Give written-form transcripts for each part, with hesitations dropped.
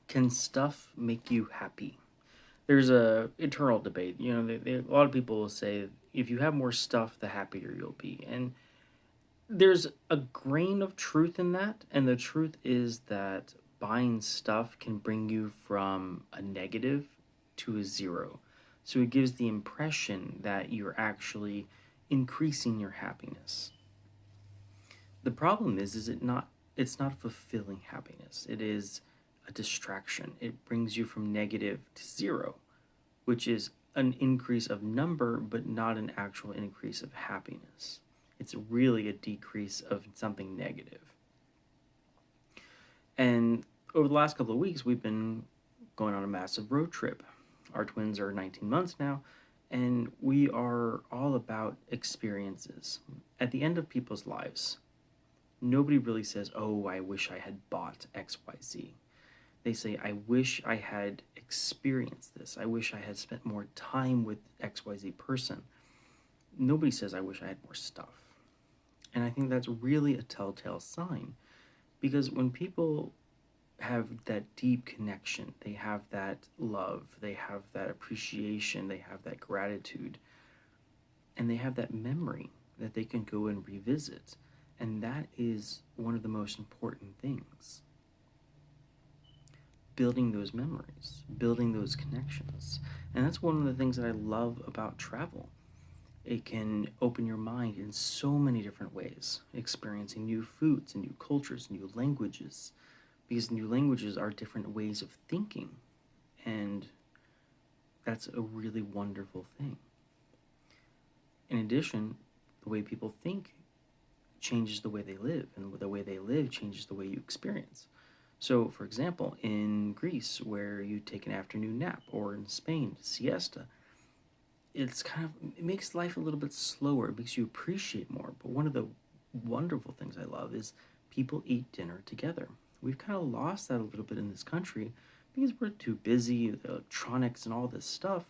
Can stuff make you happy? There's a eternal debate. A lot of people will say if you have more stuff, the happier you'll be. And there's a grain of truth in that. And the truth is that buying stuff can bring you from a negative to a zero. So it gives the impression that you're actually increasing your happiness. The problem is it's not fulfilling happiness. It is a distraction. It brings you from negative to zero, which is an increase of number, but not an actual increase of happiness. It's really a decrease of something negative. And over the last couple of weeks, we've been going on a massive road trip. Our twins are 19 months now, and we are all about experiences. At the end of people's lives, nobody really says, oh, I wish I had bought XYZ. They say, I wish I had experienced this. I wish I had spent more time with XYZ person. Nobody says, I wish I had more stuff. And I think that's really a telltale sign. Because when people have that deep connection, they have that love, they have that appreciation, they have that gratitude, and they have that memory that they can go and revisit. And that is one of the most important things. Building those memories, building those connections. And that's one of the things that I love about travel. It can open your mind in so many different ways, experiencing new foods and new cultures, new languages, because new languages are different ways of thinking. And that's a really wonderful thing. In addition, the way people think changes the way they live, and the way they live changes the way you experience. So, for example, in Greece, where you take an afternoon nap, or in Spain, siesta, it makes life a little bit slower. It makes you appreciate more. But one of the wonderful things I love is people eat dinner together. We've kind of lost that a little bit in this country because we're too busy with electronics and all this stuff.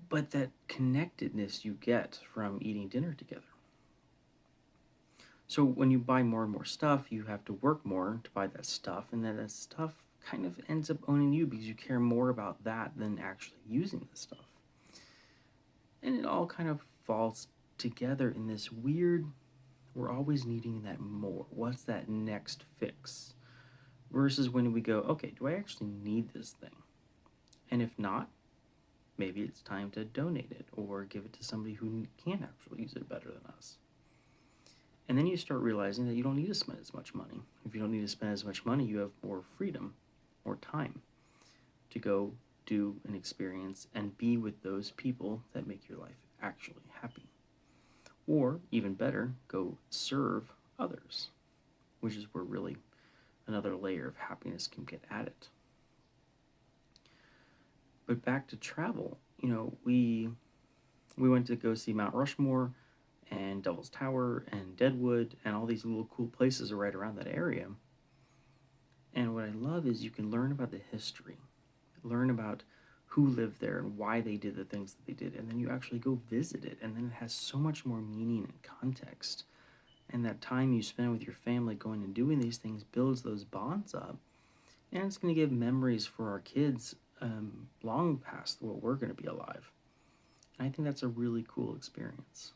But that connectedness you get from eating dinner together. So when you buy more and more stuff, you have to work more to buy that stuff, and then that stuff kind of ends up owning you because you care more about that than actually using the stuff. And it all kind of falls together in this weird, we're always needing that more. What's that next fix? Versus when we go, okay, do I actually need this thing? And if not, maybe it's time to donate it or give it to somebody who can actually use it better than us. And then you start realizing that you don't need to spend as much money. If you don't need to spend as much money, you have more freedom, more time to go do an experience and be with those people that make your life actually happy. Or, even better, go serve others, which is where really another layer of happiness can get added. But back to travel, we went to go see Mount Rushmore and Devil's Tower and Deadwood, and all these little cool places are right around that area. And what I love is you can learn about the history, learn about who lived there and why they did the things that they did, and then you actually go visit it, and then it has so much more meaning and context. And that time you spend with your family going and doing these things builds those bonds up, and it's going to give memories for our kids long past what we're going to be alive. And I think that's a really cool experience.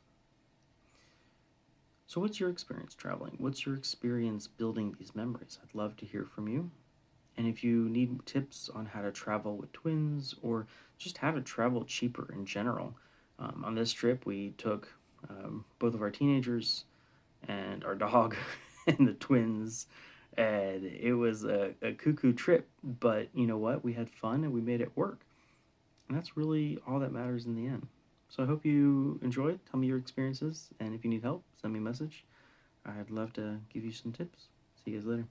So what's your experience traveling? What's your experience building these memories? I'd love to hear from you. And if you need tips on how to travel with twins or just how to travel cheaper in general, on this trip we took both of our teenagers and our dog and the twins, and it was a cuckoo trip, but you know what? We had fun and we made it work. And that's really all that matters in the end. So I hope you enjoyed. Tell me your experiences, and if you need help, send me a message. I'd love to give you some tips. See you guys later.